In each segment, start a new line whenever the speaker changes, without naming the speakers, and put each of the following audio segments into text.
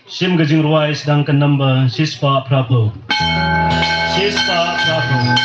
Sim Gajing Ruai sedangkan number Sispa Prabu. Sispa Prabu.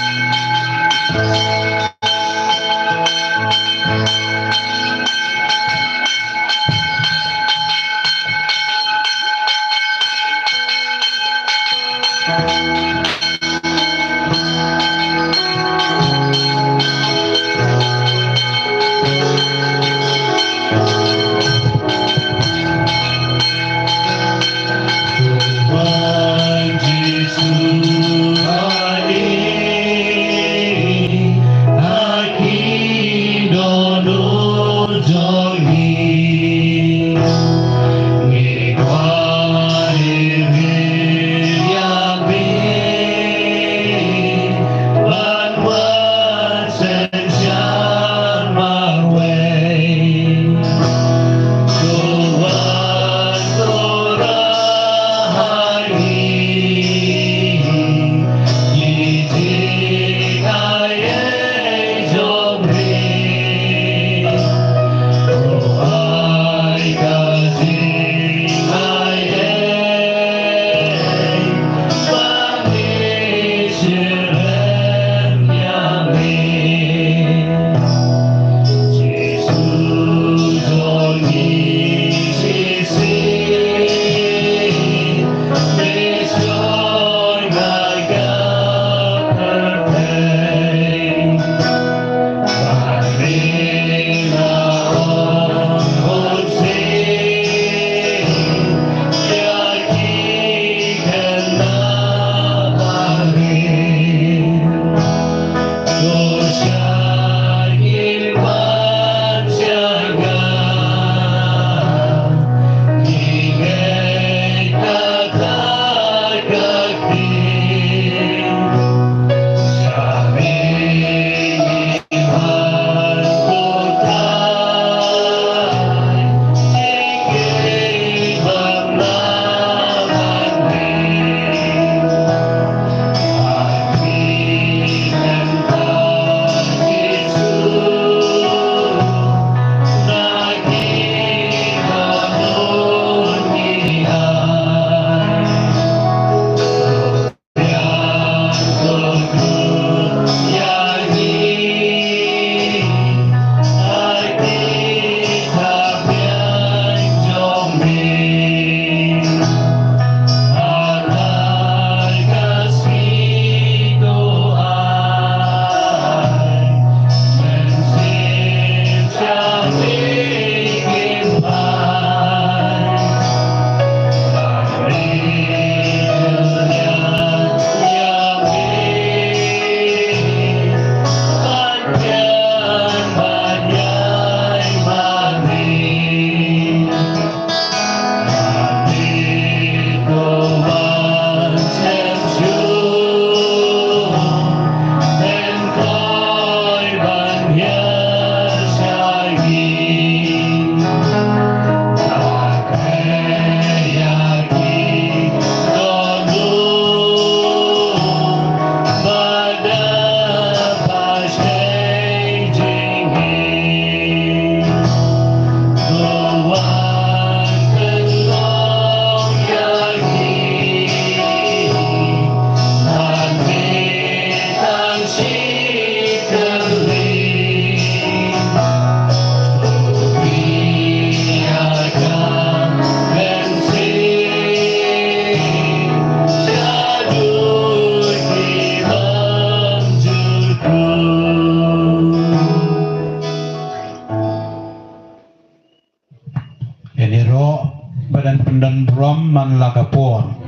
man lakapon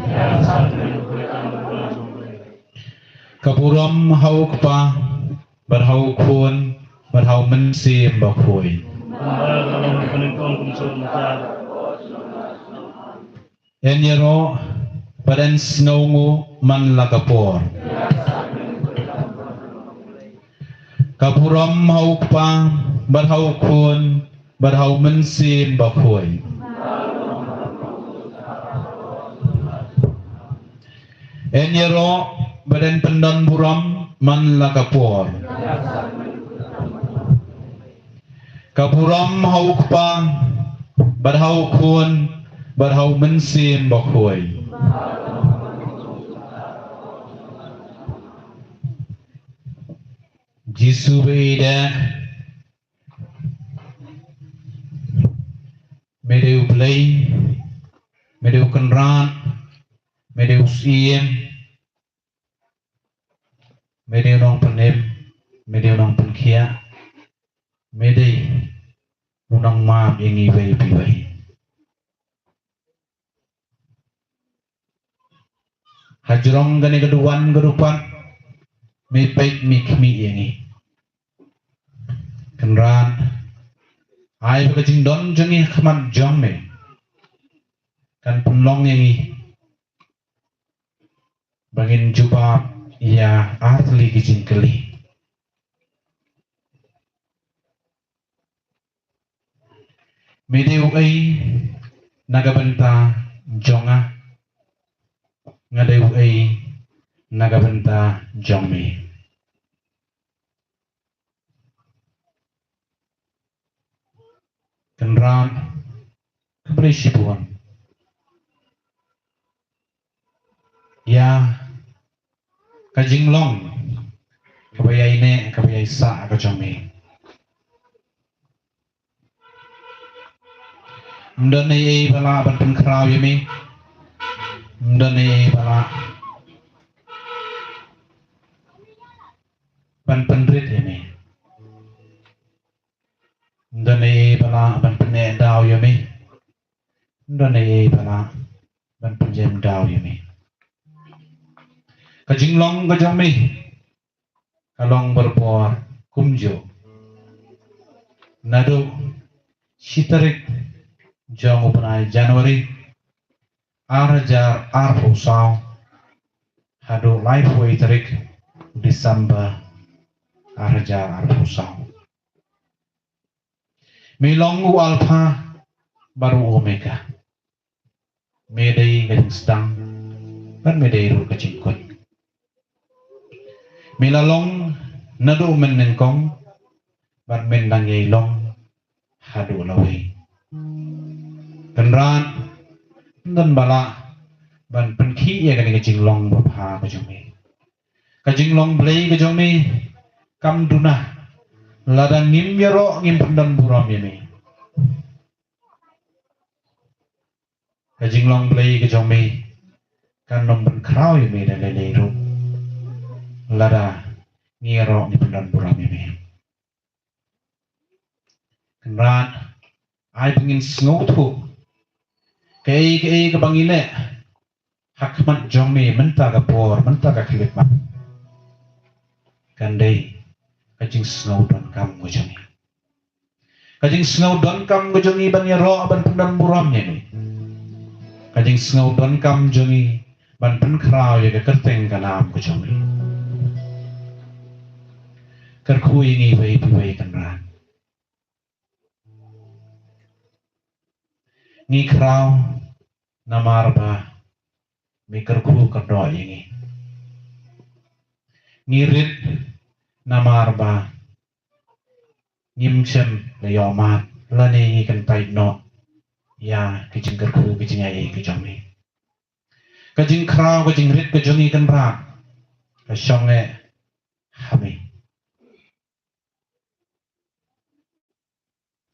kapuram hau kpa berhau kun berhau mensim bakui enyero badan snowmu man lakapon kapuram hau kpa berhau kun berhau mensim bakui enyero badan pendan buram man lakapor kapuram hau kpa berhau kun bật hậu mình xiêm bọc hồi Giêsu về đã mẹ đều play mẹ đều cần ran mẹ đều xiêm mẹ đều nong panem mẹ đều nong pan kia mẹ đây nong ma yang i về bị vậy hajrong gani keduan kerupan mẹ baik mi kmi yang i kan ran ai baka jing don jangi khaman jong me kan punlong yang i bangin jubab ya artli kijing keli Medeu ai nagabanta jonga ngadeu ai nagabanta jongme kenran keberisipuan ya kajing long kabayai ne kabayai sa ka jongme Mdane ai bala ban pen krau yemi mdane ai bala ban pen rit yemi mdane ai bala ban pen ne dau yemi mdane ai bala ban pen jem dau yemi kajing long kajang mi kalong berpor kumjo nado sitarik jong upanai Januari arjar arpo sao hado life way tarik Desember arjar arpo sao milong u alpha baru omega medai gading sedang dan medai ru kecingkut milalong nado menengkong ban mendang long hado lawai kenran dan bala ban penki ya kan kajing long bapa kajumi kajing long blay kajumi kam duna ladang ngim yaro ngim pendan buram yami kajing long blay kajumi kan nom ben krau yami dan leleru lada ngiro ngim pendan buram yami kenran ai pengin sngotu kay kabangile hakmat jongme menta ka por menta ka klipmat kandai kajing snow don kam gojongi kajing snow don kam gojongi ban yaro ban pendan buram ni kajing snow don kam jongi ban pen krau ya ka kerteng kanam gojongi kerkhui ni wei piwei kanran ni krau namarba mikir ku kerdo ini ngirit namarba ngimsem leyomat lani kentai no ya kijing kerku kijing ai kijomi kajing krau kajing rit kajongi kan ra kasyonge hami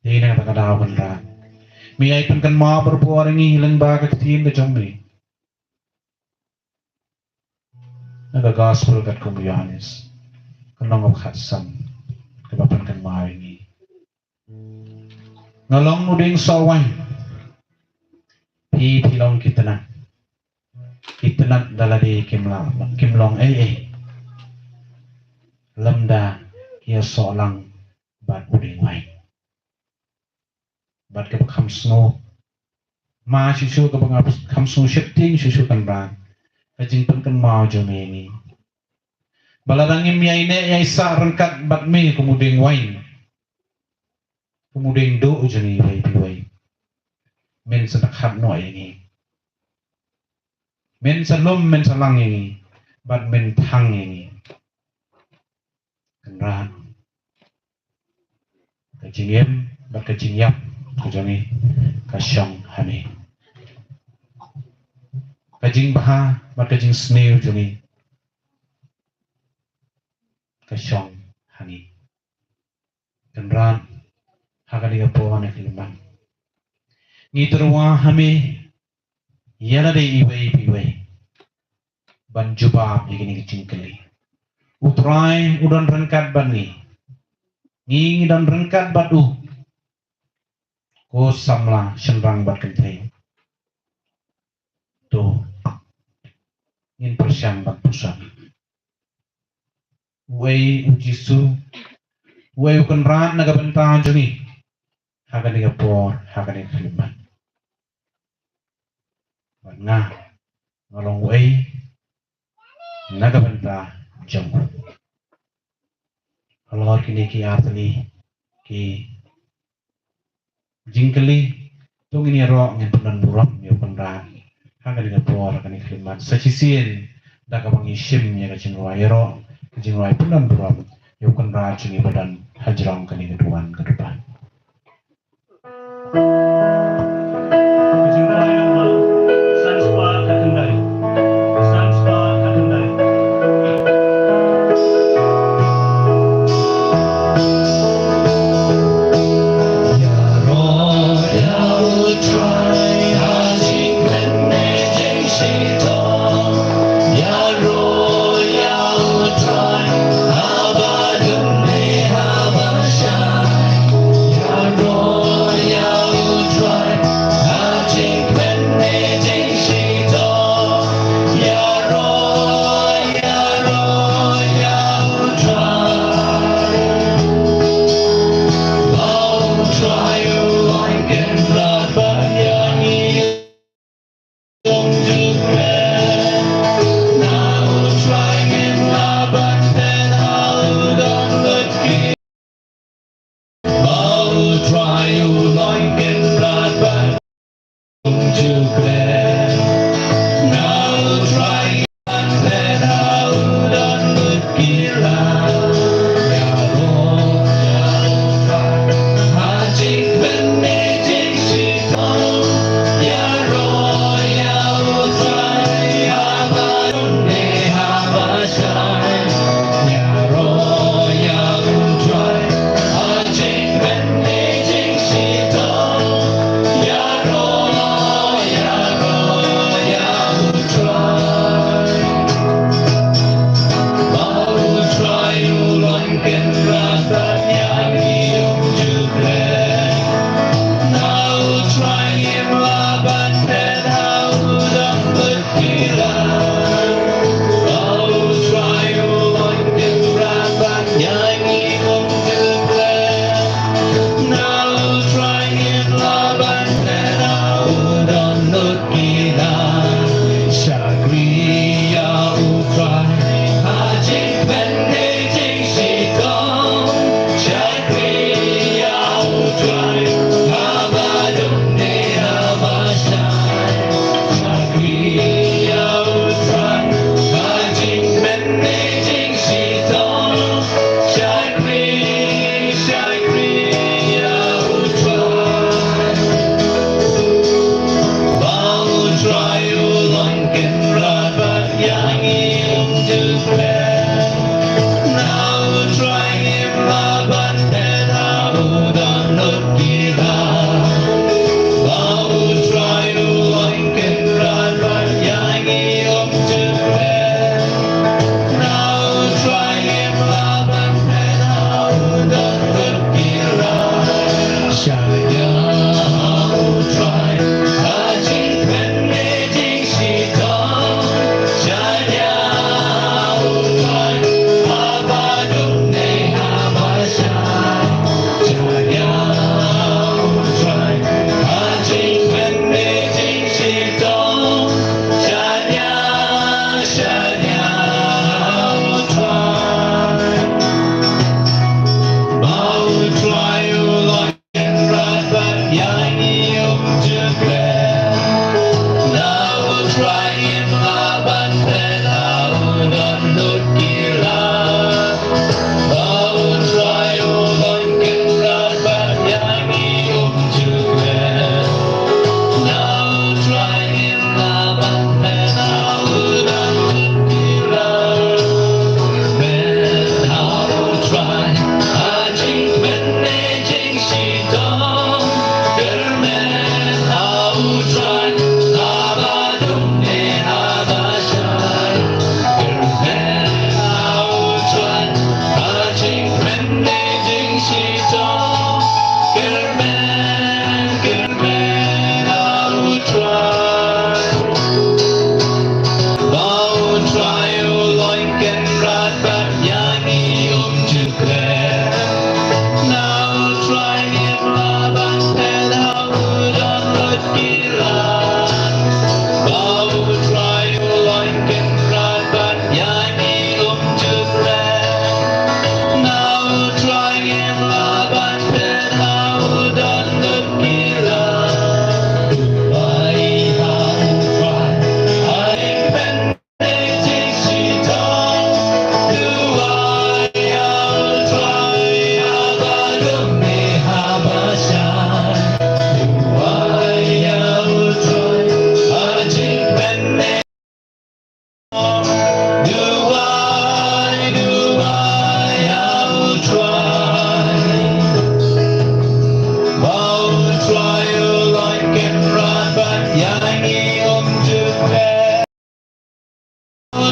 ini kata kata kan ra mi ai pen kan ma berpuar ini hilang ba ka tin ka jombi naga gospel kat kum Yohanes kanong of khatsam ka bapan kan ma ini ngalong muding sawai pi long kitana daladi kimlong lamda ia solang bat uding wai bat ke kham snow ma shu ke bang kham snow shifting shu kan bang kajing pen kan mau jome ni baladang im yai ne yai sa rengkat bat me kemudian wain kemudian do jeni wai pi wai men sanak hat no ini men salum men salang ini bat men thang ini kan ran kajing em bat kajing yap kajang kasyang hani kajing baha bat kajing sneu jungi kasyong hangi kenran hakani gapo na kiliman ngiturwa hami yana de iwei ban jubab igini kicingkeli utrai udan rengkat bani ngi dan rengkat batu ko samla senrang bat kenteng tu in persiang bat pusat wei ujisu wei ukan rat naga bentang juni hakani gapor hakani kiliman nga ngalong wei naga benta jamu kalau kini ki artani ki jingkeli tung ini ro ngen penan buram yo penran hakani gapor hakani kiliman sachisien daga bangi shim ya kacing ro kacing penan buram yo penran jungi badan hajrang kani keduan ke depan
kajing rai nama Sanspa Katendai. Sanspa Katendai.
Ya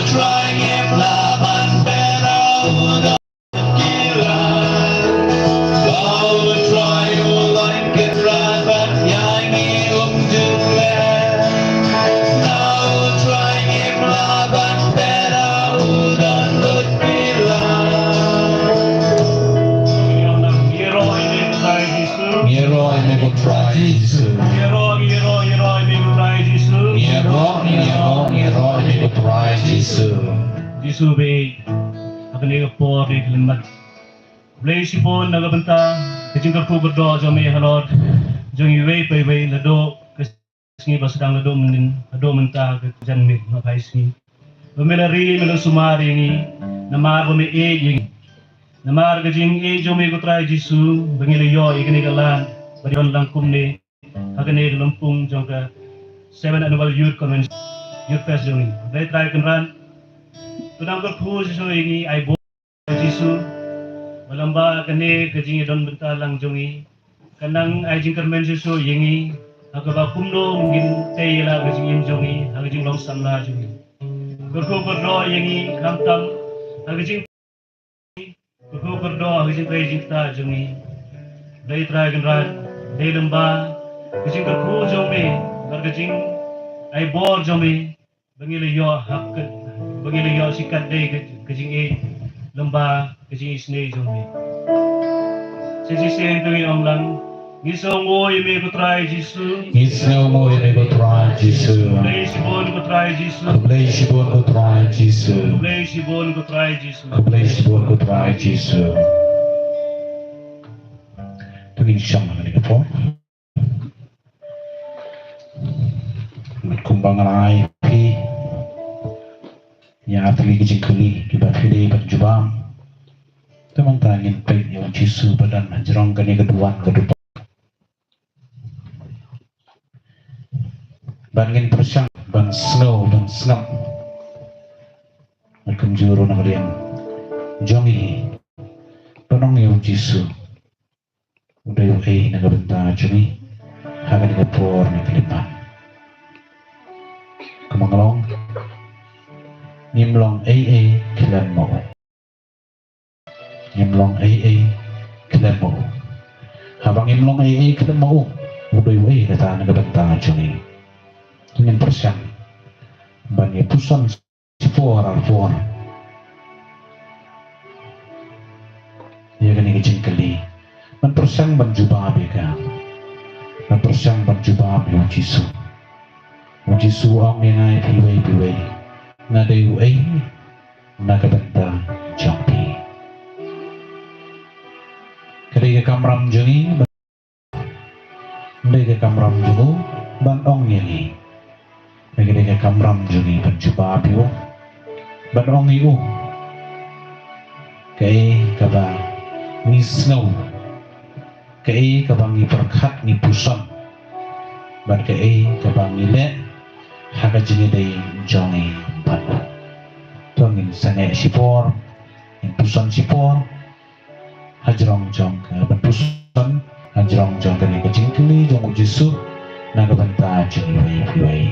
trying if laban pero udah gila. Kau try like it rapat yang juga. Kau trying if laban pero udah gila.
Giro ini try jisu.
Ngero ini ko try Jesus.
Giro ini try jisu.
Ngero ini ko try Jesus.
Jisu be akan ega por di lembat. Blai si pon nagabanta kecingkar ku berdoa jami halor jangi wei pai wei lado kesingi basedang lado mentah ke janmi makai singi. Pemelari melo sumari ini namar bome e ying namar gajing e jome ko try jisu bangile yo igni galan barion langkum ne agane lampung jongka 7 annual youth convention youth fest jongi dai try kan tunang berku jisu ini ai bo jisu walamba kane gajing don bentalang jongi kanang ai jingkar men jisu yingi agaba kumno mungkin tayela gajing jongi agajing long samla jongi berku berdoa yingi kamtam agajing berku berdoa agajing tray jingta jongi dai try kan dai lamba gajing berku jongi gajing ai bor jongi bangile yo hakkat bangile yo sikat dai gajing e lamba gajing isne jongi sisi sen tu yang lang ngisong mo ime ko try jisu
Isno mo ini ko try Jesus.
blai si bon ko try jisu
Kublai sibon ko try Jesus.
blai si bon ko try jisu
Kublai sibon ko try Jesus. Tungin siyang mga po. Kumbang rai pi. Ya atli kijing kuli kibat fili berjubam. Temang tangin pay yung Jesus badan jerong gani keduan kedupan. Bangin persang bang snow bang snap. Magkamjuro na kalian. Jongi. Panong yung Jesus. Udah yung ay nagabenta jongi. Hagan nagapor ni kalipan. Kumangalong. Nimlong ay kilan mo. Imlong ay kilan mo. Habang imlong ay kilan mo. Udah yung ay kata nagabenta jongi. Ingin persian bagi pusan sipor ya kan ini jengkeli man persian banjuba beka man persian banjuba bi ujisu ang yang ai piwai na dai ai na kabanta jampi kali kamram jungi ndai kamram jungu ban ong yang Negeri kamram jungi penjuba apiu, banong iu, kay kaba ni snow, kay kaba ni perkat ni puson, ban kay kaba ni le, haga jungi day jongi banu, tuangin sange sipor, in puson sipor, hajrong jong ban puson, hajrong jong kani kecingkili jong ujisu, nagabanta jungi wai.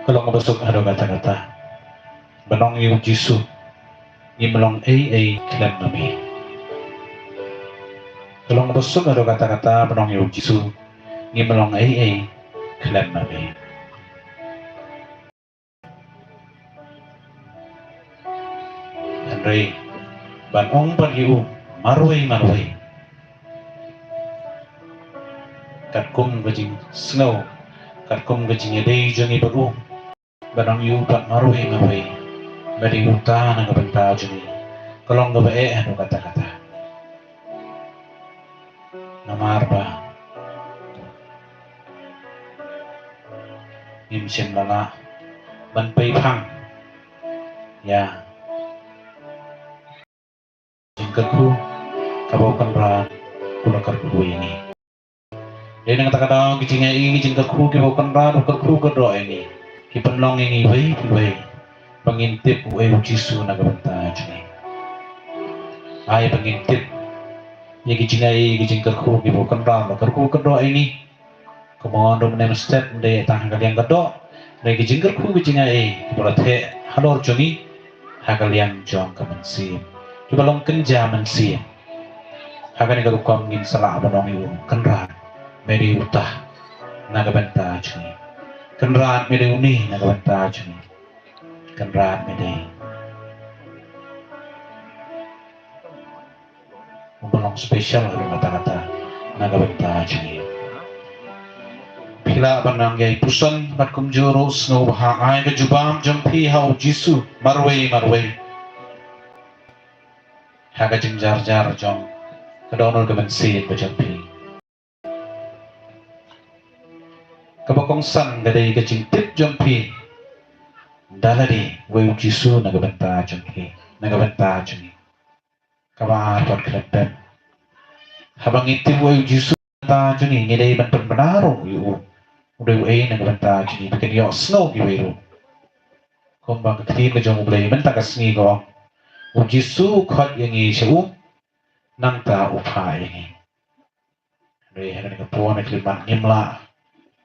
Kalau ngabasok ado kata-kata, banong yung Jisu, imlong ay kilan nami. Kalau ngabasok ado kata-kata, banong yung Jisu, imlong ay kilan nami. Andre, banong pag-iu, marway. Katkum gajing snow, katkum gajing yaday jang ibaru, banong yu pat marway. Bari uta na kabanta juni. Kalau ngabae ano kata-kata. Namar ba? Imsin lala, banpay pang. Ya. Jingkatku, kabawakan ra, kulakarku ini. Dia nang kata-kata kicingnya ini jingkatku, kabawakan ra, kulakarku kedua ini. Kipanlong ini, way. Pangintip uwe ujisu na kabanta juni. Ay pangintip. Ya kicingnya kicingkatku, kabawakan ra, kulakarku kedua ini. Kemudian menem step de tang kalian kedok de gijingker ku gijinga bolate halor joni hakalian jong kamansi coba long kenja mansi hakani ka kom ngin sala banong yu kenra meri utah naga benta joni kenra meri uni naga benta joni kenra meri belong spesial kata-kata naga benta joni Pila bananggay pusan mat kumjuro snow bahaay kajubam jampi hau Jisu marway haga jingjar jong kadonol kamansin bajampi kabakong san gaday kajingtip jampi daladi way Jisu nagabanta jampi kabaar pat krepet habang itim way Jisu ta juni ngiday bantan benaro yu udah nagabanta juni bikin yo snow giwero kung bang katin ka jong ublay banta kasni ko Jisu khot yang siu nang ta upay re hagan ka po na kliman nimla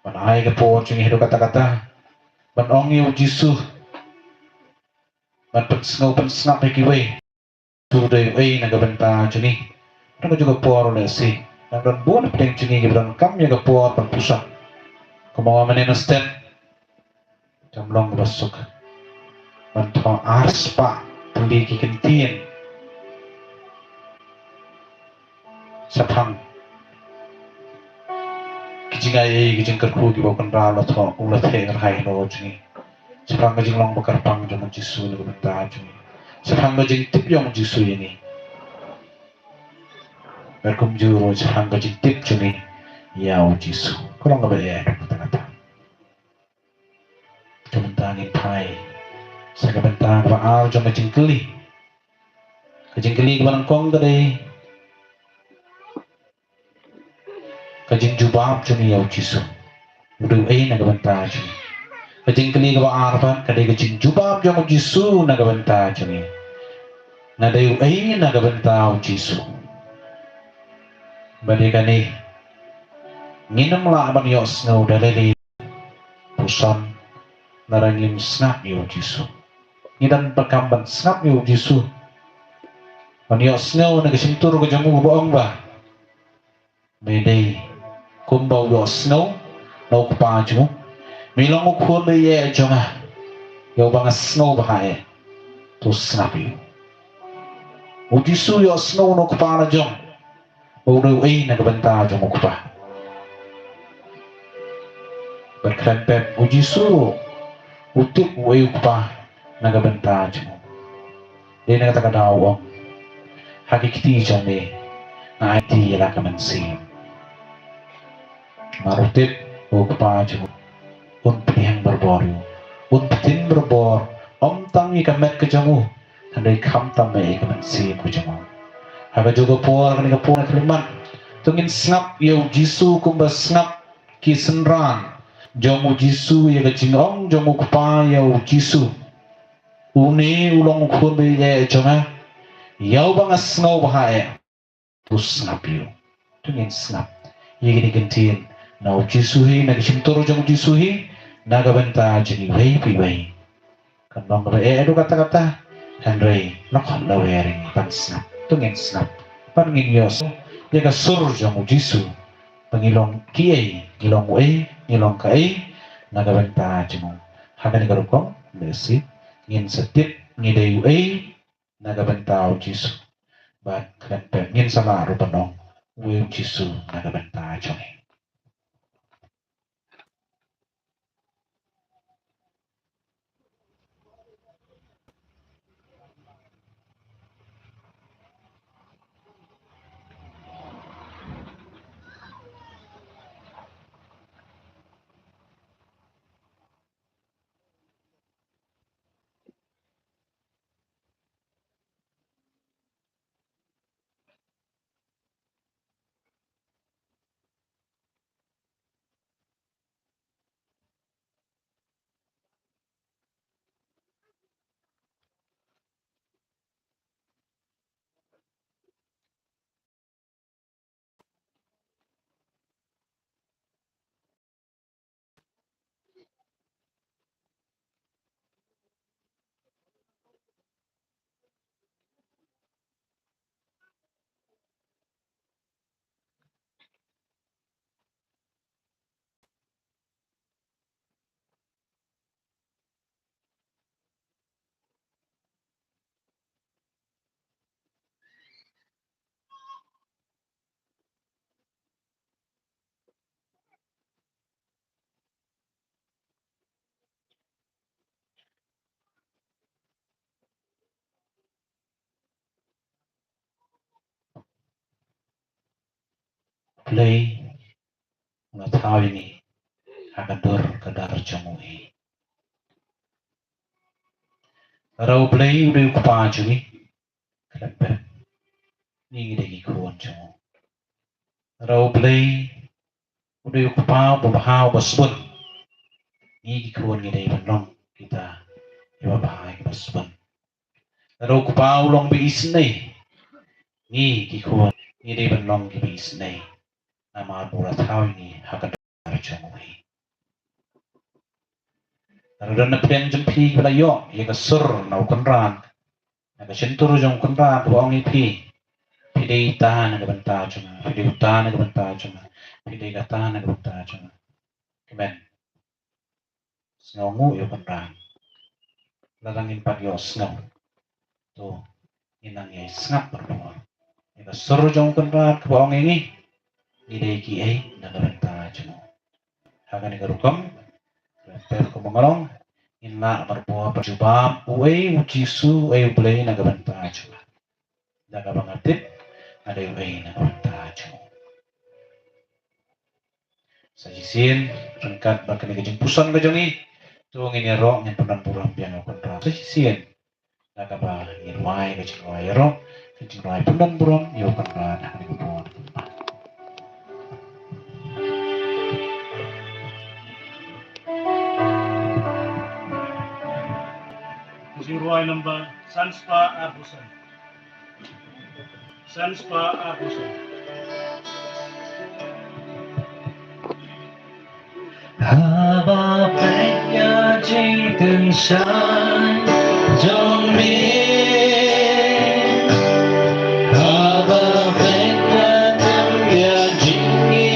manay ka po jung hido kata-kata banong yu Jisu ban snow ban snap kiway tuday nagabanta juni ano juga po na si nang buwan peng juni gibran kam ya ka po pan pusat kumawa manin step jamlong basuk banto ars pa tuli kikintin sapang kijingay kijingkarku gibakan ralo to ulathe ngarhay no juni sapang gajing long bakarpang jong Jisu nagabanta juni sapang gajing tip yung Jisu ini berkumjuro sapang gajing tip juni yaw Jisu kurang ngebaya kata-kata kebentangin pai sa kebentang baal jong kajingkeli kebanang kong dari kajing jubab juni yaw Jisu udah nagabanta juni kajingkeli kabaar pa kadai kajing jubab jong Jisu nagabanta juni nadayu nagabanta Jisu badikani nginam laban yo snow dalili pusan narangim snap yo Jisu ngidan pakamban snap yo Jisu yo snow nagasintur ko jamu boong ba bede kumbaw yo snow no kupaju milong ko ye jonga yo bang snow ba to snap yo Jisu yo snow no kupana jong udah nagabanta jong kupa berkrempet Jisu utik way pa nagabanta mo di nagkataka daw hakikiti dyan na iti yala kamansin marutip pa dyan unpilihang barboryo unpitin barbor omtang ikamet ka dyan mo handay kamtang may kamansin ko dyan mo haga juga po kanina po na kaliman tungin snap yaw Jisu kumba snap kisenran Jomu Jisu ya kajingong jomu kupa yaw Jisu uni ulong kumbi ya jonga yaw bang snow bahae tu snap yu tungin snap ya gini gentin na Jisu hi na kisimtoro jomu Jisu hi nagabenta jeni wei pi wei kan bang re edu kata-kata Henry nok la wearing pan snap tungin snap pan ngin yos ya ka sur jong jisu pangilong kiai ngilong wei ngilong kai nagabenta jemu hagan garukong besi ngin setip ngidei wei nagabenta jisu ban klan pen ngin sama rupanong wei jisu nagabenta jong play na thao ini akan dur kadar jamui rau play udah kupa juni kelepen ni gede kuan jamu rau play udah kupa bahau basbun ni kuan gede benong kita iba bahai basbun rau kupa ulong bi isnei ni kuan gede benong bi isnei nama buat thao ini akan dur jamui Rada na pen jempi belayo, ya ka sur na ukunran, na ka sentur jong kunran tuang ipi, pide ita na kabanta cuma, pide uta na kabanta cuma, pide kata na kabanta cuma, kemen, sngongu yo kunran, lalangin pag yo snong, to inang yay snap berbual, ya ka sur jong kunran tuang ini, ide ki ay na kabanta cuma, hagan ikarukam, per kumangalong inna berbuah berjubab uai ujisu uai ulai nagabanta cuma nagabangatip ada uai nagabanta cuma sajisin rengkat bakal kejeng pusan kejongi tuang ini ro yang pernah pulang biang kontra sajisin nagaba irwai kejeng wai ro kejeng wai pernah pulang yo kontra nak dibuat
Jiruai number Sanspa Arbusan. Sanspa Arbusan.
Haba penya jingten shan jong mi Haba penya tangya jingi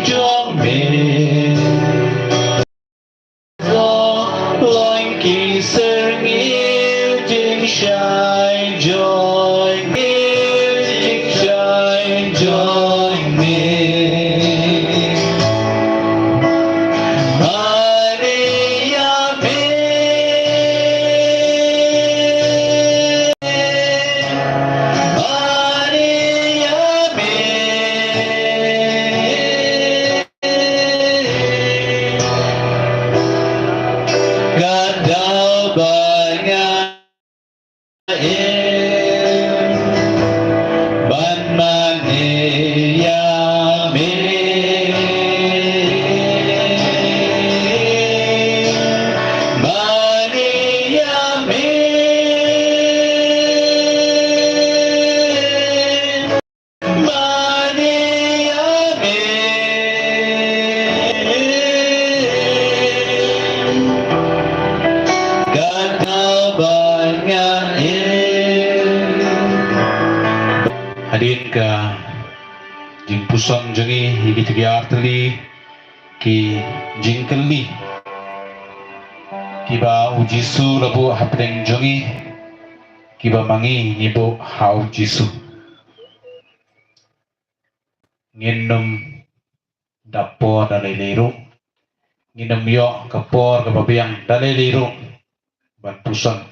jong mi Lo loin ki serngil jing shai join mi jing shai join mi Maria
hadin ka jing puson jongi higi tiga arteli ki jing keli kiba ujisu labu hapdeng jongi kiba mangi nibo hau jisu nginum dapor dalai liru nginum yo kapor kababiang dalai liru ban puson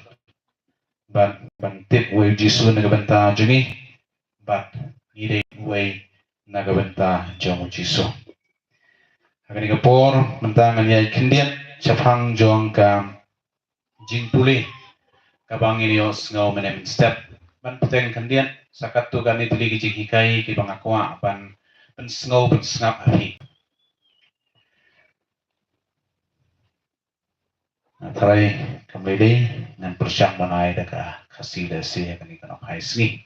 ban tip way jisu nagabenta jongi bat ngide way nagabenta jong jisu agani kapor mentang anyai kendian Chapang jong ka jing tuli kabang ini os ngau menem step ban peteng kendian sakat tu gani tuli ki jing hikai ki bang akwa ban sngau ban sngap hari tarai kembali dengan persyang banai daka kasih dasi agani kanok hai sni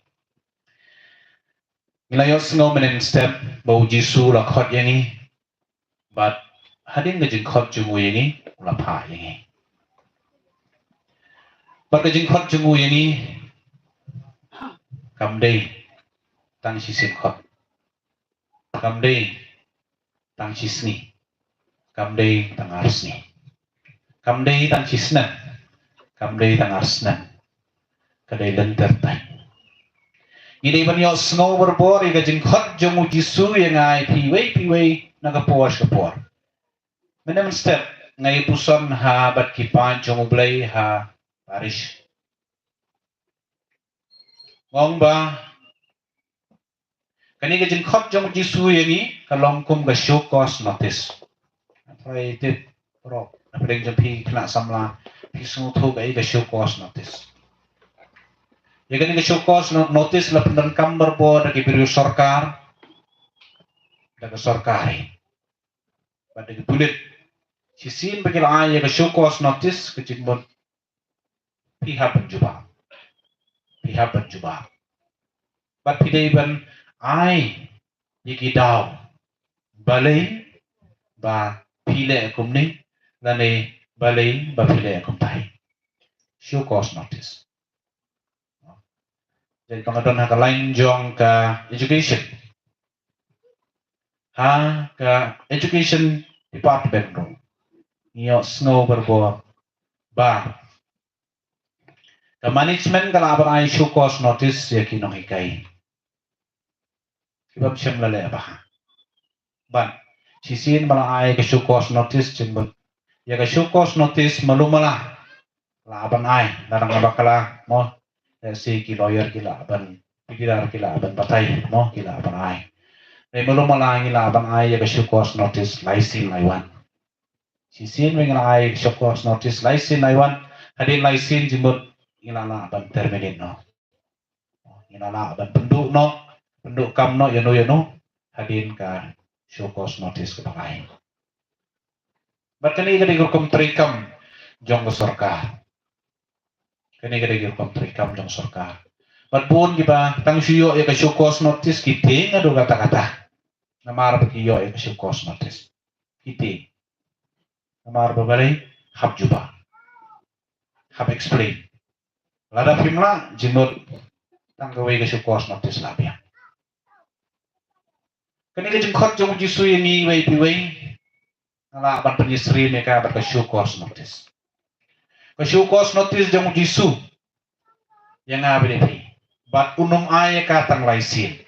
milayos ngau menem step bau jisu lakhot yangi bat hadin ke jing khot jungu yangi ulapha yangi bat ke jing khot jungu yangi kamdei tang sisin khot kamdei tang sisni kamdei tang arsni kamdei tang sisnan kamdei tang arsnan kadai lenter tai ini banyo snow berbor ke jing khot jungu jisu yang ai piwei nagapor kapor menem step ngai puson ha bat kipan jong blai ha parish ngong ba kani ke jing khot jong jisu yani kalong kum ga show cause notice atrai tip pro apeng jampi kena samla pisu thu ga show cause notice ya kani ke show cause notice la pendan kambar bo da ke biru sarkar da ke sarkari pada ke tulit sisin bagi ayah ke show cause notice ke jimbon pihak penjuba bat pidai ban ai yiki daw balai ba pile kumni lane balai ba pile kumtai show cause notice jadi pengadon hak lain jong ka education department room iyo snow berbor ba ke management kala abar ai show cause notice ya kinong hikai kibab syam lale abah ban sisin bala ai ke show cause notice jimbon ya ke show cause notice malumala la aban ai darang bakala mo si ki lawyer kila aban pikirar kila aban batai mo kila aban ai malumala ngila aban ai ya ke show cause notice laisin laiwan sisin mengenai ai show cause notice laisin laiwan hadin laisin jimbon ngilala aban terminate no ngilala aban penduk kam no yano hadin ka show cause notice ke pakai berkini kadi hukum trikam jong sarkar kini kadi hukum trikam jong sarkar batpun kita tang siyo ya ka show cause notice kiti ngado kata-kata namar bekiyo ya ka show cause notice kiti namar bebalai hab juba hab explain lada pimla jimut tanggawe ke show cause notice labia kani ke jengkot jong jisu ini wei piwei ngala ban penyisri mereka bat ke show cause notice jong jisu yang ngabe dei bat unum ai ka tang laisin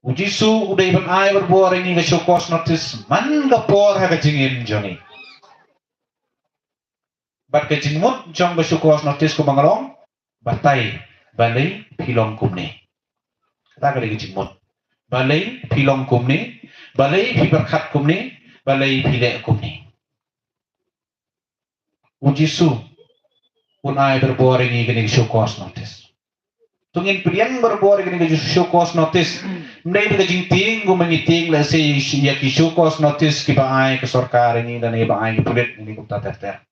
ujisu udah iban ai berbor ini ke show cause notice man gapor ha ke jingin joni bat ke jingmut jong ke show cause notice ko bangalong batai balai pilong kumne kata ke jingmut balai pilong kumne balai piberkat kumne balai pile kumne ujisu pun ai berbor ini ke show cause notice tungin pilihan berbor ini ke show cause notice mendai ke jingting gu mengiting la se ya ki show cause notice ki ba ai ke sarkar ini dan ba ai pulit ini ku ter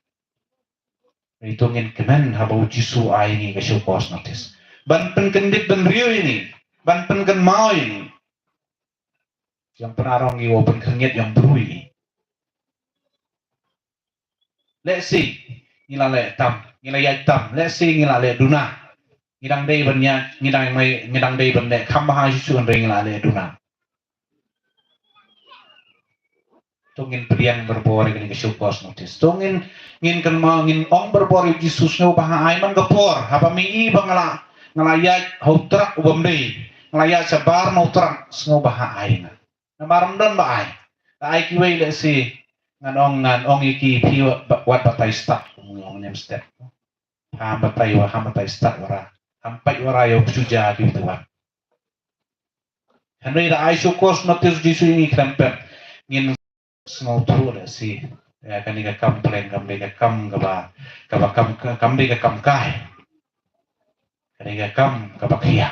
hitungin kemen habau jisu ai ini ke show cause notice ban penkendit dan rio ini ban penken mau ini yang penarong iwo penkengit yang bru ini let's see ngila le tam ngila ya tam let's see ngila le duna ngidang dei bannya ngidang dei bande khambaha Yesus an ring la le duna tungin priang berbor ngin ke syukos notis tungin ngin kan ma ngin ong berbor Yesus no baha ai man gapor haba mi I bangala ngalayat hotrak ubam dei ngalayat sabar no trak sno baha ai na maram don ba ai kiwei le si ngan ong iki pi wat batai stak ngong nem step ha batai stak wara hampai wara yo suja gitu wan henry da ai syukos notis Yesus ini krempet ngin snow tu le si ya kan iga kampleng kam de kam gaba kam de kam kai kan iga kam gaba kia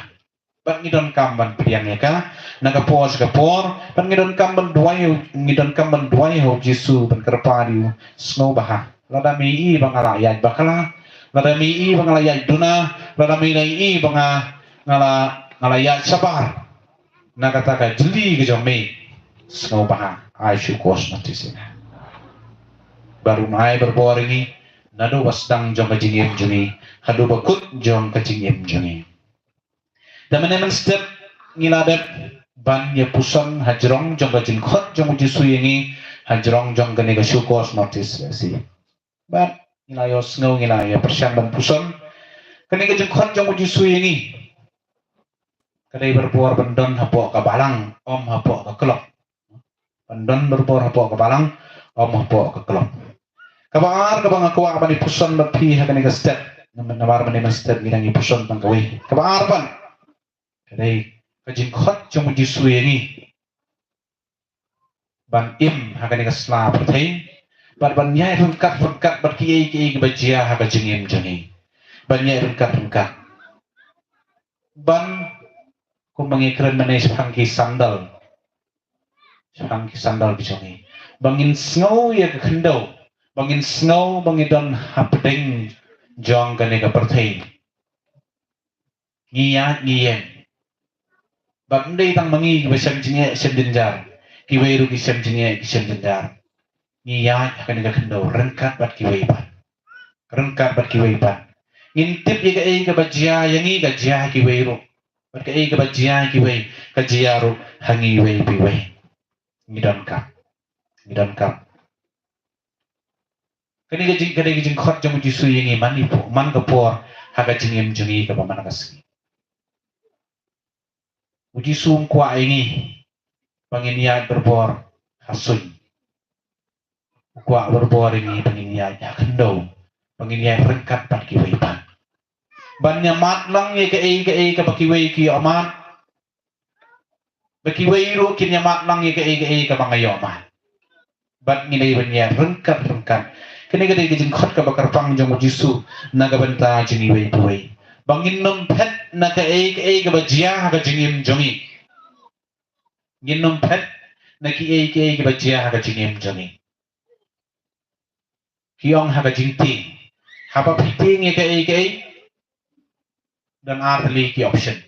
ban ngidon kam ban priang ya ka naga pos ka por ban ngidon kam ban duai ho Yesus ban kerpadi snow baha lada mi I bangala ya bakala lada mi I bangala ya duna lada mi I bangala ya sabar naga taka jeli ke jome snow baha ai syukos notisina baru mai berbor ini nado wasdang jong kajingim jungi hadu bakut jong kajingim jungi daman step ngiladat ban ya puson hajrong jong kajing khot jong Yesus ini hajrong jong kani ka syukos notis si ban ngilayo snow ngilaya persyang ban puson kani kajing khot jong Yesus ini kadai berbor bendon hapok ka balang om hapok ka kelok pandon berbor hapok ke balang om hapok ke kelop kabar kabang akwa kabani puson berpi hakani ka step namar mani step gidang i puson tang kawi kabar pan kadai kajing khot jong Yesus ini ban im hakani ka sla perthai ban nyai rungkat berkiai ki bajia hakajing im jani ban nyai rungkat ban kumbangi keren manis hangki sandal bijongi bangin snow ya kendau bangin snow bangidon hapding jong kane ka perthai ngiyeng bandai tang mangi besam jinge sendinjar kiwei ru kisam jinge kisam dinjar ngiyat kane ka kendau rengkat bat kiwei ban ngintip ya ka bajia yangi ka jia kiwei ru bat ka bajia kiwei ka jia ru hangi wei biwei ngidon kam kani gajing khot jong Yesus ini man kapor haga jingim jungi ka pamana kasgi uji sum kwa ini panginiat berbor hasuny kwa berbor ini panginiat kendau panginiat rengkat pat kiwei ban mat lang ye ka bakiwei ki amat bakiwei ru kin mat lang ye ka bangayo amat bat ngilai banya rengkat kini kada gijing khot ka bakar pang jong Yesus naga banta jingi wei tuwei bangin nom pet naga ka bajia ka jingim jongi ngin nom pet naki ka bajia ka jingim jongi kiong ha ka jingting haba piting ye ka dan artli ki option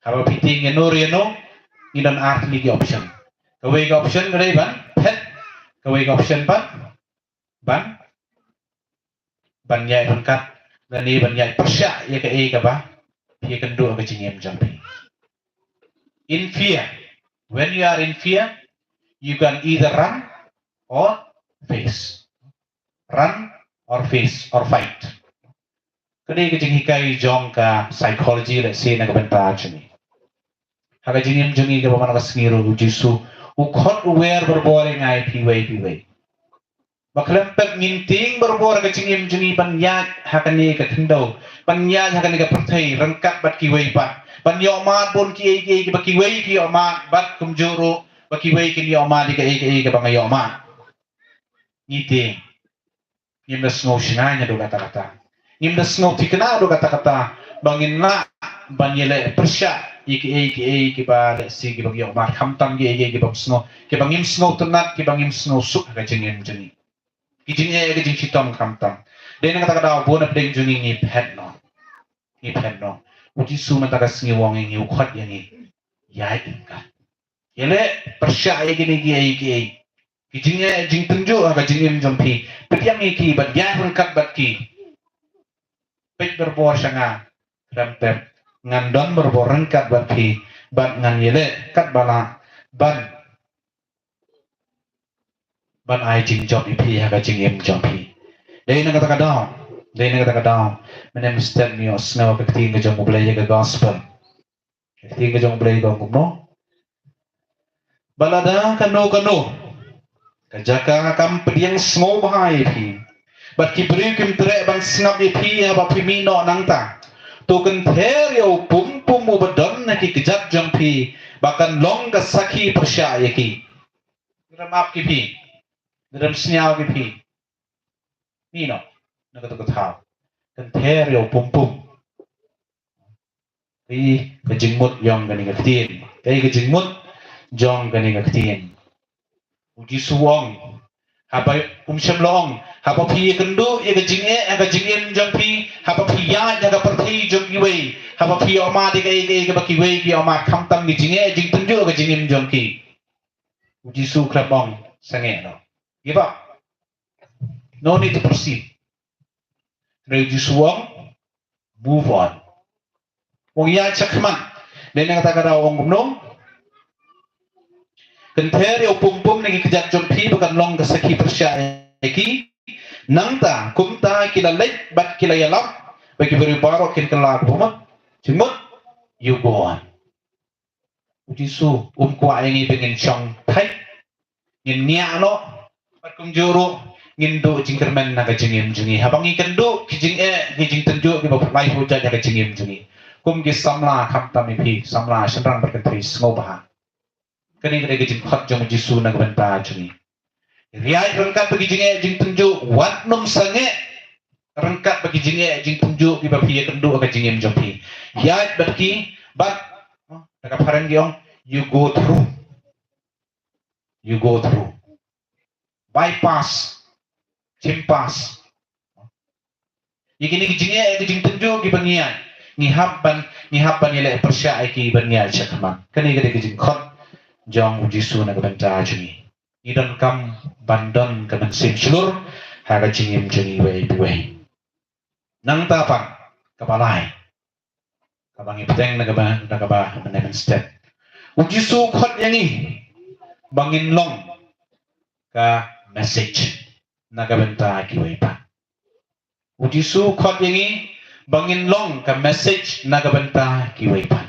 haba piting ye no idan artli ki option kawai ka option kadai ban pet kawai ka option ban nyai rengkat dan ban nyai persya ya ka ba ye kendo ka jingem jampi in fear when you are in fear you can either run or face or fight kadai ka jing hikai jong ka psychology le se na ka banta chumi haga jingem jungi ka ba mana kasngiro Yesus ukhot aware berboring ai piwei baklempet nginting berbor ka jingim jungi panyat hakani ka kendau panyat hakani ka perthai rengkat bat kiwei pat panyo mat pun ki ba kiwei ki omat bat kumjuru ba kiwei ki omat di ka bangayo mat ngiting ngim snow sinanya do kata-kata ngim snow tikna do kata-kata bangin na banyele persya iki ba si ki bagyo mat khamtam ki bang snow ki bangim snow tenat ki bangim snow suk ka jingim jungi kijingnya kijing citom khamtam den kata-kata bona pedeng jungi ni pet no uji suma taka singi wong ngi ukhot yangi yai ingkat yele persya gini ki kijingnya jing tunjuk ka jingim jompi petiang iki bat ya rengkat bat ki pet berbor sanga Rem ngan don berborengkat ban pi ban ngan yele kat bala ban ai jing job pi ha ka jing em job pi dei na kata kadang menem step mi osno ka ting ka jong blay ka gospel ting ka jong blay ko no balada kano ka jaka kam pediang smo bahai pi bat ki beri kim tre ban snap pi ha ba pi mi no nang ta tu kan ther yo pum mu badon na ki kejat jong pi bahkan long ka saki persya ki ramap ki pi dalam senyal ki pi ni no na ka tu ka kan ther yo pum pi ka jingmut yong ka ni ka tin kai ka jingmut jong ka ni ka tin uji suwong habai syamlong haba pi kendu ya ka jingem jong pi haba pi ya ka perthi jong ki wei haba pi oma de kai ka ki wei ki oma kham tam ki jinge jing tunju ka jingem jong ki uji su krabong sange no give up no need to proceed uji suwong move on wong ya chakman den kata kata wong gumnong kenther yo pum nagi kejat jong pi bukan long ka saki persya ki nangta kumta kila lek bat kila yalap bagi beri baro kin kala bumat jimut you go on uji su kwa yang pengen chong thai ngin nia no bat kum juru ngin do jingkermen naga jingim jungi habang ikan do kijing kijing tenju ki bap lai huja naga jingim jungi kum ki samla kham tam pi samla shenrang berkentri sngoba kani kani kijing khat jong uji su naga banta jungi riai rengkat bagi jinge jing tunjuk wat num sange rengkat bagi jinge jing tunjuk di bapi kendu ka jingem jopi yat bagi but taka pharan giong you go through bypass chimpas yikini jinge jing tunjuk ki bangian ngihapban ile persya ki bangian chakman kani kani jing khot jong uji su na banta jungi idon kam bandon ka sim slur ha ka jingim jungi wei nang tapang kapalai kabangi peteng na ba menemen step uji su khot yangi bangin long ka message na ka benta ki wei pa uji su khot yangi bangin long ka message na ka benta ki wei pa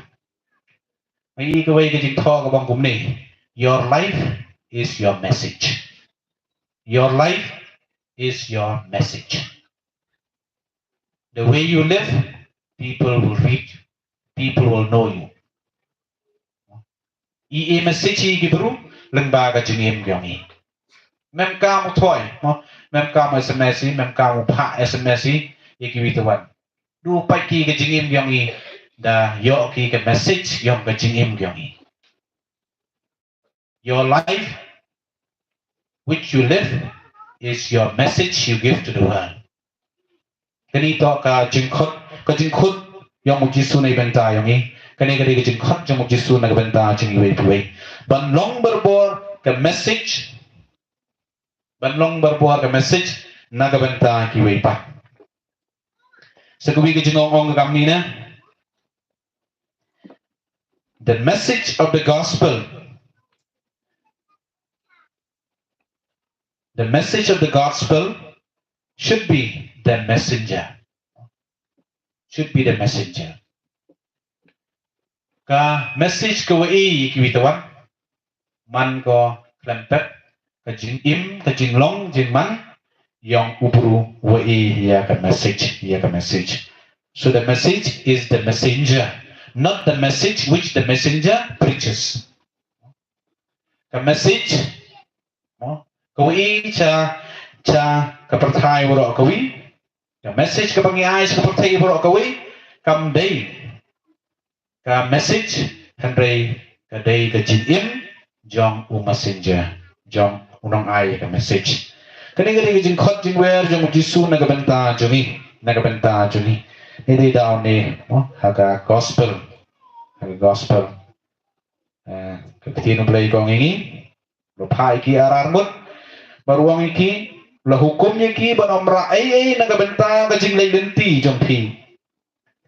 mai ka wei ka jing tho ka bang kum ni your life is your message. Your life is your message. The way you live, people will read, people will know you. I message ki bru lembaga jingim gyongi. Mem kamu toy, mem kamu SMS, mem kamu pa SMS iki witawan. Du pai ki ke jingim gyongi da yo ki ke message yong ke jingim gyongi. Your life, which you live, is your message you give to the world. Kani to ka jingkhut yang uji su nei benta yangi. Kani ka jingkhut yang uji su na benta jingi wei. Ban long berbor ke message. Ban long berbor ke message na ka benta ki wei pa. Sekuwi ke jingong kami na. The message of the gospel. The message of the gospel should be the messenger. Should be the messenger. Ka message ka wei ki witawan man ko klempet ka jing im ka jing long jing man yang ubru wei ya ka message. So the message is the messenger, not the message which the messenger preaches. Ka message kawi cha kaperthai boro kawi ka message ka pangiai sa kaperthai boro kawi kam dei ka message handai ka dei ka jin jong u messenger jong unong ai ka message kani kani jing khot jing wer jong jisu na ka benta jongi ni dei down ni ha ka gospel ka tin play kong ini lo pai ki arar mut baruang iki la hukumnya ki ban omra ai nagabenta ka jinglay lenti jompi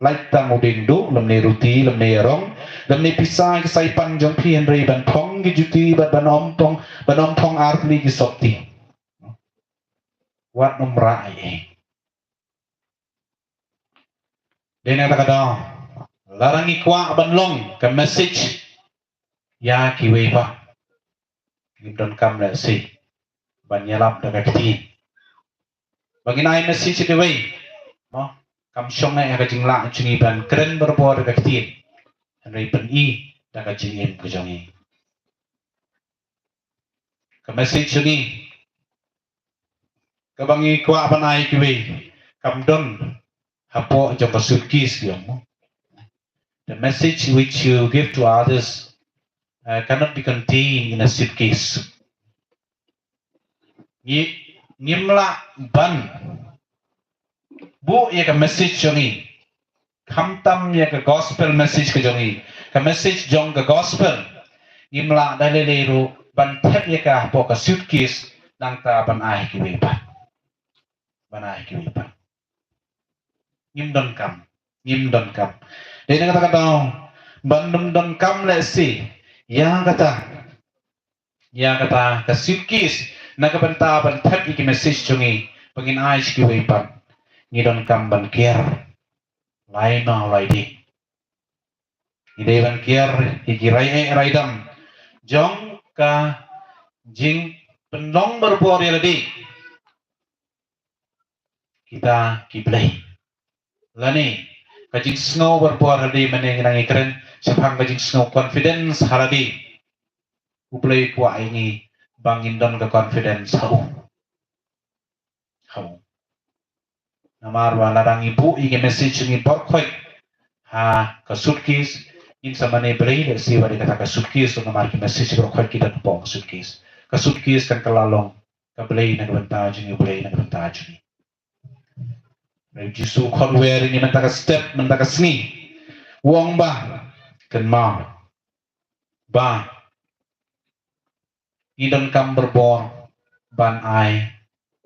Like tang udin du lam ne ruti lam ne rong lam ne pisai ke sai pan jong pi henry ban thong gi juti ban om thong artli gi sopti wat nomra ai dena ta kada larangi kwa ban long ka message ya ki we pa gimdon kam la si ban yalap da ka ti baginai message ke we no kam shong na ka jingla chungi ban kren berbor da ka ti henry ban i da ka jingim ke jongi ka message ni kabangi kwa banai ki we kam don hapo jong ka sutkis yong the message which you give to others cannot be contained in a suitcase ngimla ban bu ya ka message jongi khamtam ya ka gospel message ka jongi ka message jong ka gospel ngimla dalele ro ban thep ya ka hapo ka suitcase nang ta ban ai ki we pa banai ki we pa ngim don kam dene kata bandum don kam le si yang kata ka suitcase na ka banta ban thap iki message chungi pangin ai ki we pa ngi don kam ban kier lai na lai di ide ban kier iki rai dam jong ka jing penong berbor ya di kita kiblai lani kajing snow berbuat hadi meneng nang ikren sepang kajing snow confidence haradi uplay kwa ini bangin don ke confidence hau namar wala dang ibu iki message ni porkhoi ha ka suitcase in samane play le si wadi kata ka suitcase so namar ki message porkhoi kita pong suitcase ka suitcase kan kalalong ka play na banta jini play na banta jini Jisu kon wear ini mentaka step mentaka sni wong ba kan ma ba idon kam berbor ban ai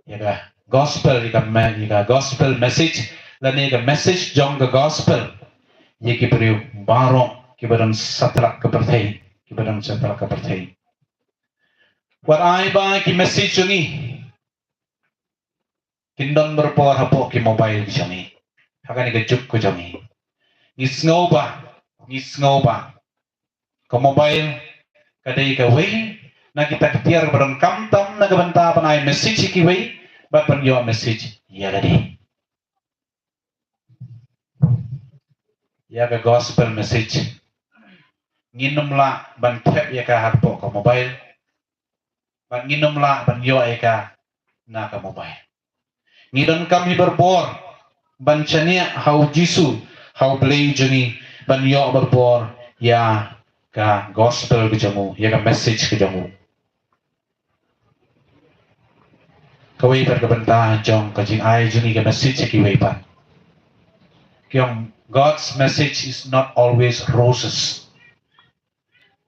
ya gospel ika gospel message lan ika message jong the gospel ye ki priu baro ki badan satlak ka perthai what ai ba ki message ni kindon berbor hapo ki mobile jami hakani ka juk ko jami ni snow ba ko mobile kadai ka we na kita ketiar barang kamtam na kabanta panay message ki we bat pan yo message ya gadi ya ka gospel message nginom la ban thep ya ka hapo ko mobile ban nginom la ban yo ka na ka mobile ngidon kami berbor bancania hau jisu hau play juni ban yo berbor ya ka gospel ke jamu ya ka message ke jamu kawai par kabanta jong ka jing ai juni ka message ki wei pan kyong God's message is not always roses.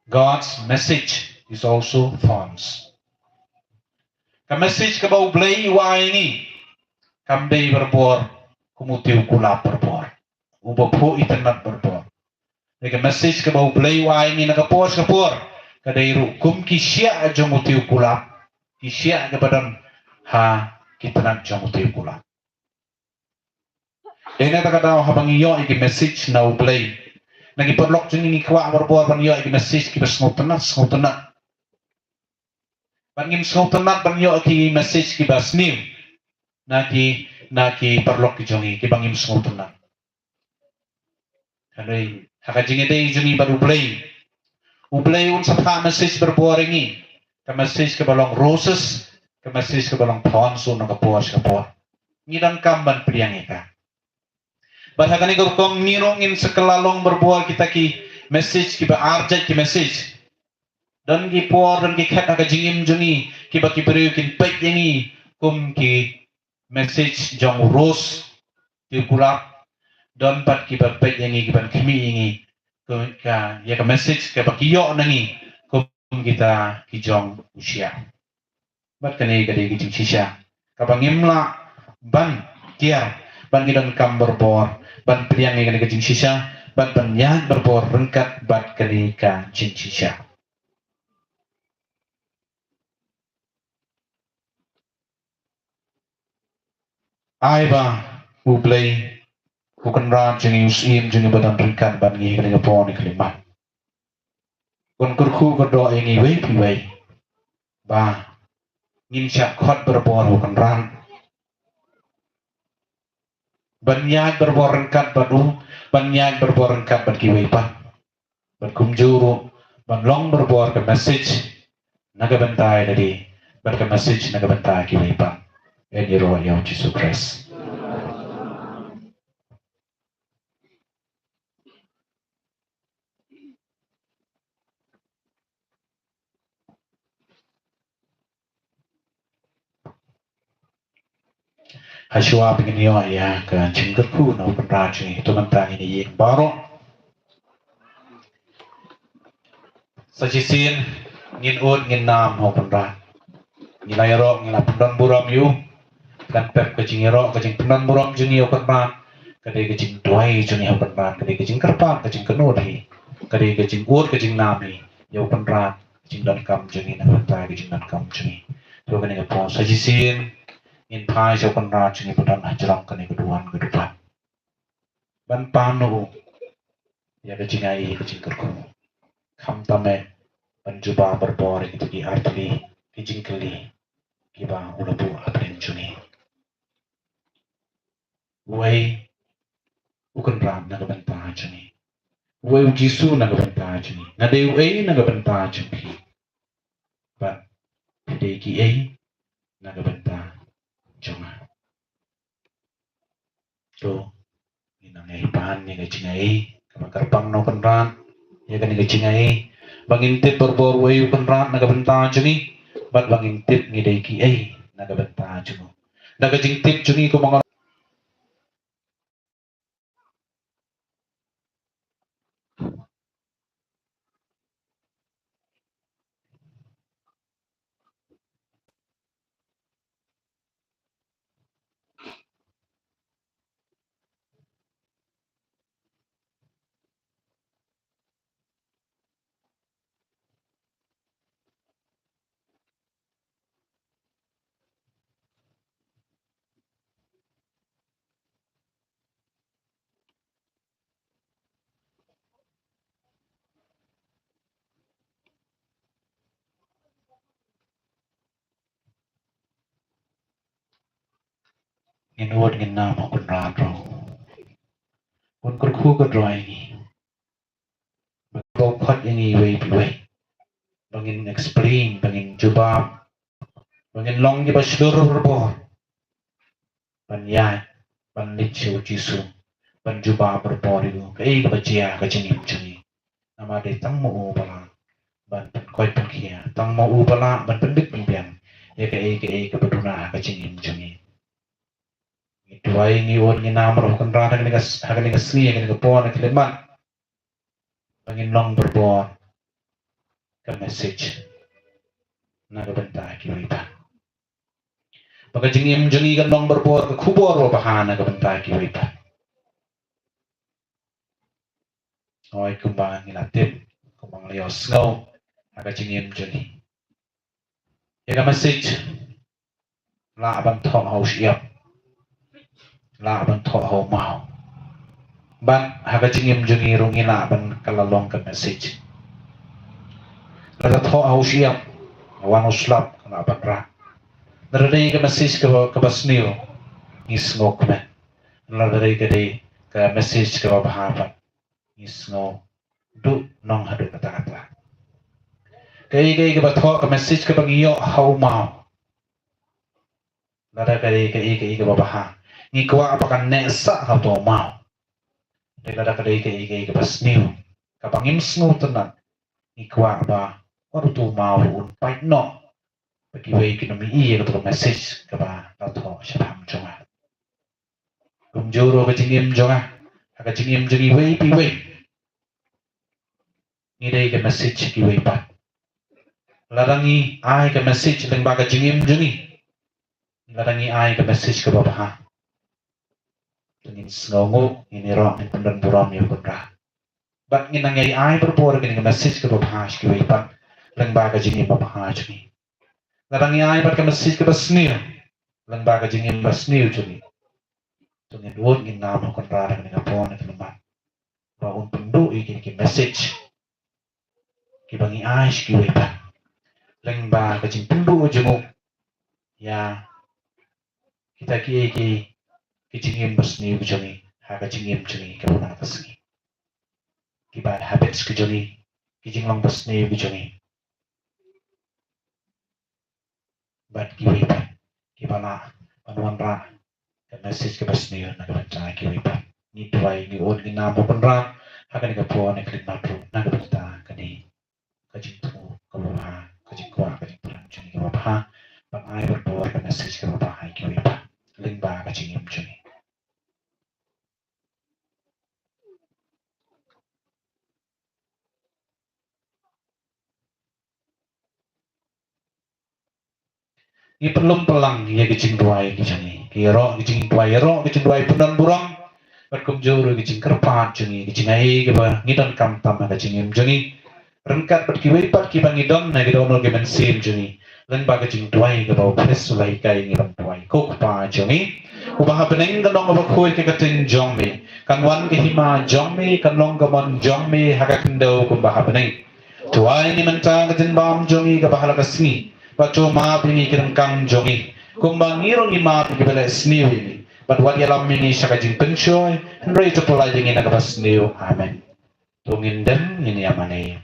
God's message is also thorns. Ka message ka bau blay wa ini kamday berbor kumutiu kulap berbor ubo po itanat berbor ka message ka bau blay wa ini nakapos kapor kadairu kum kisya jong mutiu kulap kisya ka badan ha kitanat jong mutiu kulap dena ta kata habang iyo iki message na blay nagi perlok jeng ini kwa berbor ban iyo iki message ki besngotenat bangim sngotenat ban iyo iki message ki basnim naki perlok ki jongi ki bangim sngotenat kanai hakajing ide juni baru ublay un sa message berboringi ka message ke balong roses ka message ke balong thorns un kapos ngidan kamban priang ika bahagani gorkong nirongin sekelalong berbual kita ki message ki ba arjat ki message dan ki por dan ki khat hakajing jungi ki ba ki beriukin pek yangi kum ki message jong rose ki kulap don pat ki ba pek yangi ki ban kimi yangi ka ya ka message ka ba ki yo nangi kum kita ki jong usia bat kani gadi ki shisha ka bangimla ban kiar ban gidan kam berbor ban priang ngai ka jing sisa ban yak berbor rengkat bat kali ka jing sisa ai ba ublay bukan ran jing usim jing badan rengkat ban ngai ka pon ni kelima kon kurku berdoa ini wei piwei ba ngin syak khot berbor bukan ran banyak berborengkat badu banyak berborengkat berkiwai pa berkumjuru banlong berbor ke message naga bentai tadi berke message naga bentai kiwai pa ini roh yang Jesus Christ Hasyua begini ya ke cingkerku na penraj ni tu mentang ini yang baru sajisin ngin ud ngin nam ho penraj ngilai ro ngilai pendan buram yu dan pep ke cingiro ke cing pendan buram jungi ho penraj kadai ke cing tuai jungi ho penraj kadai ke cing kerpan ke cing kenudi kadai ke cing ud ke cing nami yo penraj cing dan kam jungi na bentai ke cing dan kam jungi tu kan ini pon sajisin in pai so kan raj ni padan hajrang kan keduan kedepan ban panu ya ke jingai ke jingkerku kam tame ban juba berbor itu di artli ke jingkeli kiba ulabu apren juni wei ukan ram na benta juni wei jisu na benta juni na deu ei na benta juni ban dei ki ei na benta juma to ina ngai pan ni ngai kerpang no penran ya kan ngai cingai bangintip berbor wayu penran naga benta juni bat bangintip ngidai ki naga benta junu naga jingtip juni ko mga nginuod nginam ko penran ro kun kurku ko droi ni ko khat ini wei pi wei bangin explain bangin jubab bangin long di basyur berbor banyai ban lichu jisu ban jubab berbor itu kai ke bajia ke jenim jeni nama de tang mo bala ban koi pengkia tang mo bala ban pendik pimpian ya ke beduna ke jenim jeni Dua ini won ni nam roh kan rada kan hakan ni sni kan ke pon ke leman bangin long berbor ke message na ke benta ki wipa baka jingim jengi kan long berbor ke kubor wa bahana ke benta ki wipa oi kumbang ni latip kumbang leo snow haka jingim jengi ya ke message la ban thong haus yap la ban thong hau mau ban haka jingim jengi rungi la ban kalalong ke message la thong haus yap wan uslap kana ban ra dari ke message ke basnil is ngok me la dari ke message ke bahapan is ngok du nong hadu kata-kata kai ke batho ke message ke bangiyo hau mau la dari ke babaha ni kwa apakan nesa hau to mau la dari ke basnil ke bangim sngu tenan ni kwa ba waru tu mau un pai no bagi wei kinomi iya ke message ke ba atho syapam jonga kumjuro ke jingim jonga ka jingim jongi wei pi wei ni dei ke message ki wei pa larangi ai ke message leng ba ka jingim jongi larangi ai ke message ke ba ha Tungin sngongo ini ro in pendan buram ya pundra. Bat ngin nang ai berpor kini message ke bahas ke wipan lembaga jingi bahas ni. Ngadang ai bat ke message ke basnir lembaga jingi basnir juni. Tungin won ngin nama kontra dengan ngapon ke lembaga. Baun pendu iki message ki bangi ai ki wipan lembaga jing pendu jemu ya kita ki jingim basnir juni haga jingim juni ke mana basnir. Ki bad habits ke juni ki jinglong basnir juni. But kiwipan kibana panuan ra ke message ke basnir na kebaca kiwipan ni tuai ni on ni nama penra akan ni kapuan ni klik matru na kebaca kadi kajing tu kabaha kajing kuah kajing perang juni kabaha bang ai berbuat ke message ke kabaha kiwipan limba kajing im juni. Ni pelum pelang ya kicing tuai kicing kiro kicing tuai punan burang berkum juru kicing kerpat jungi kicing ai ke ba ngidon kampam na kicing im jungi rengkat berkiwai pat ki bangidon na gidon no gemen sim jungi len ba kicing tuai ke ba pres sulai kai ngidon tuai kok pa jungi ubah beneng kan long ba khoi ke katin jongme kan wan ke hima jongme kan long ke mon jongme haka kendo kum bah beneng tuai ni mentang katin bam jungi ke bahala kasni Baca maaf ini kerengkang jongi, kumbang ngirong ni maaf ni bela sniu ini. But what yalam ini sakajing pensyoy, henry itu pula jengin agak sniu. Amen. Tungin dem ini amane.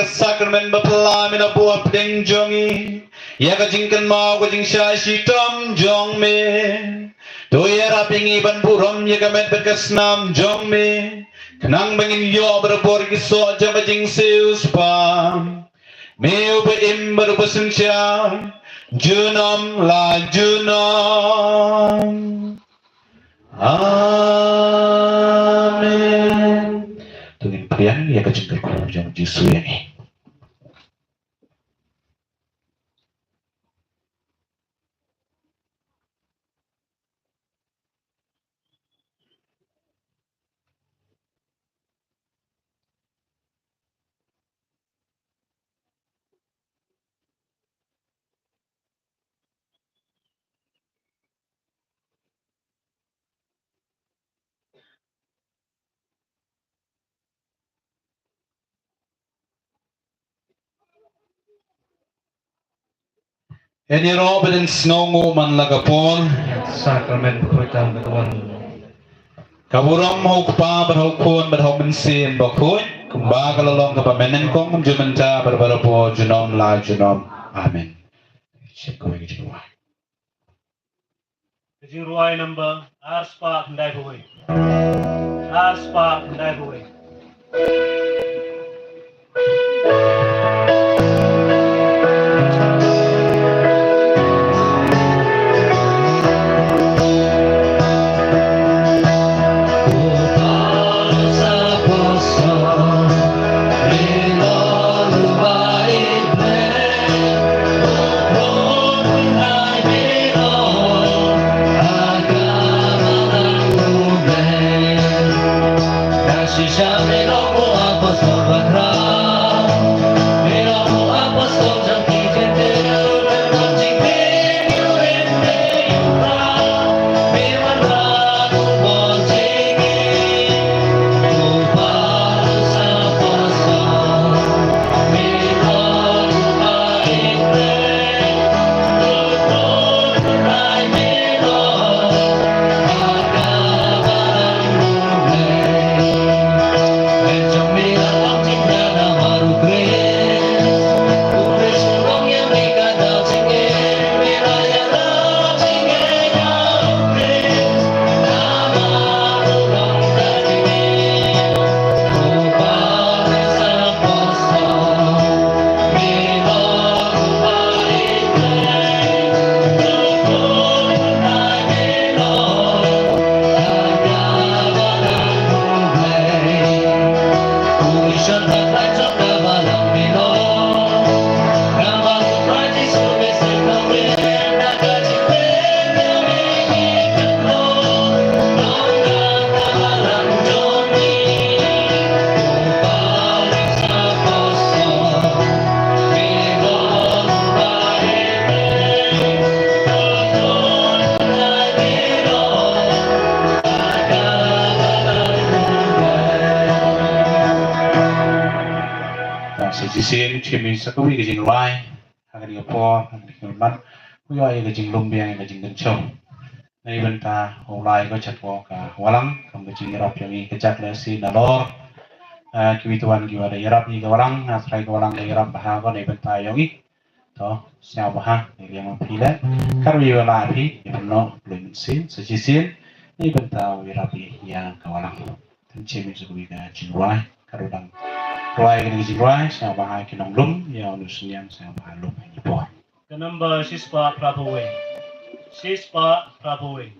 Sakramen bapla mina buah pedeng jongi ya kajingkan mau kajing syashi tom jong me to ya rapingi ban burom ya kamet berkesnam jong me kenang bangin yo berbor kiso jam kajing seus pam meu be im berbesensya junam la junam amen tungin priang ya kajing kerkulam jam jisu ya ni. Eni ro beden snongo man lagapon
sakramen berkuitan bertuan.
Kaburam mau kupa berhukun berhukun sin bakun kumba kalalong kapamenen kong jumenta berbarapo junom la junom. Amen. Syukur bagi jiwa.
Kajing ruai number Arspa Kendai Bawai. Arspa Kendai Bawai.
Sisin chimi sakawi ke jing ruai hagari apo hagari kelman kuyo ay ke jing lumbiang ke jing gencong nay benta ulai ko chatwo ka walang kam ke jing yarap yang kecak lesi nalor kibituan giwada yarap ni ke walang asrai ke walang yarap baha ko nay benta yongi to siya baha nay yang mapila karwi wala api no belum sin sisin nay benta yarap yang ke walang chimi sakawi ke jing ruai karudang Ruai kini kisi ruai, saya bahas kinong lum, ya unusian saya bahas lum ini buat.
The number Sispa Prabhuwe. Sispa Prabhuwe.